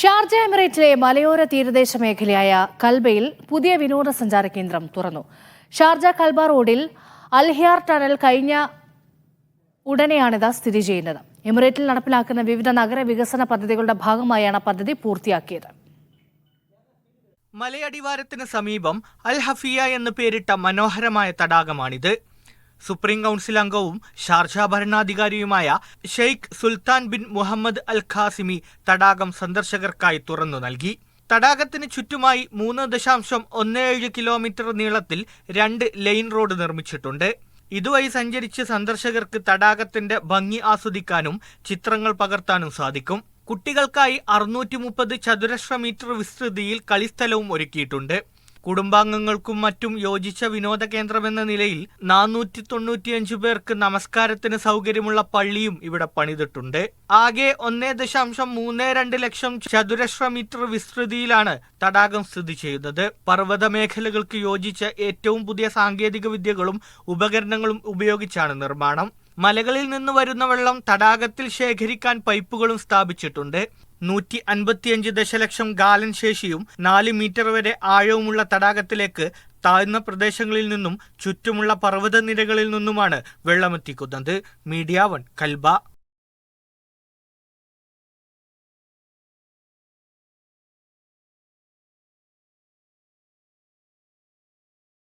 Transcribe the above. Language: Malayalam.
ഷാർജ എമിറേറ്റിലെ മലയോര തീരദേശ മേഖലയായ കൽബയിൽ പുതിയ വിനോദസഞ്ചാര കേന്ദ്രം തുറന്നു. ഷാർജ കൽബ റോഡിൽ അൽഹിയാർ ടണൽ കഴിഞ്ഞ ഉടനെയാണിത് സ്ഥിതി ചെയ്യുന്നത്. എമിറേറ്റിൽ നടപ്പിലാക്കുന്ന വിവിധ നഗര വികസന പദ്ധതികളുടെ ഭാഗമായാണ് പദ്ധതി പൂർത്തിയാക്കിയത്. മലയടിവാരത്തിന് സമീപം അൽ ഹഫിയ എന്ന് പേരിട്ട മനോഹരമായ തടാകമാണിത്. സുപ്രീം കൗൺസിൽ അംഗവും ഷാർജ ഭരണാധികാരിയുമായ Sheikh Sultan bin Muhammad Al Qasimi തടാകം സന്ദർശകർക്കായി തുറന്നു നൽകി. തടാകത്തിന് ചുറ്റുമായി 3.17 കിലോമീറ്റർ നീളത്തിൽ 2 ലൈൻ റോഡ് നിർമ്മിച്ചിട്ടുണ്ട്. ഇതുവഴി സഞ്ചരിച്ച് സന്ദർശകർക്ക് തടാകത്തിന്റെ ഭംഗി ആസ്വദിക്കാനും ചിത്രങ്ങൾ പകർത്താനും സാധിക്കും. കുട്ടികൾക്കായി 630 ചതുരശ്ര മീറ്റർ വിസ്തൃതിയിൽ കളിസ്ഥലവും ഒരുക്കിയിട്ടുണ്ട്. കുടുംബാംഗങ്ങൾക്കും മറ്റും യോജിച്ച വിനോദ കേന്ദ്രമെന്ന നിലയിൽ 495 പേർക്ക് നമസ്കാരത്തിന് സൗകര്യമുള്ള പള്ളിയും ഇവിടെ പണിതിട്ടുണ്ട്. ആകെ 1.32 ലക്ഷം ചതുരശ്ര മീറ്റർ വിസ്തൃതിയിലാണ് തടാകം സ്ഥിതി ചെയ്യുന്നത്. പർവ്വത മേഖലകൾക്ക് യോജിച്ച ഏറ്റവും പുതിയ സാങ്കേതിക വിദ്യകളും ഉപകരണങ്ങളും ഉപയോഗിച്ചാണ് നിർമ്മാണം. മലകളിൽ നിന്ന് വരുന്ന വെള്ളം തടാകത്തിൽ ശേഖരിക്കാൻ പൈപ്പുകളും സ്ഥാപിച്ചിട്ടുണ്ട്. 155 ദശലക്ഷം ഗാലൻ ശേഷിയും 4 മീറ്റർ വരെ ആഴവുമുള്ള തടാകത്തിലേക്ക് താഴ്ന്ന പ്രദേശങ്ങളിൽ നിന്നും ചുറ്റുമുള്ള പർവ്വതനിരകളിൽ നിന്നുമാണ് വെള്ളമെത്തിക്കുന്നത്. Media 1 Kalba.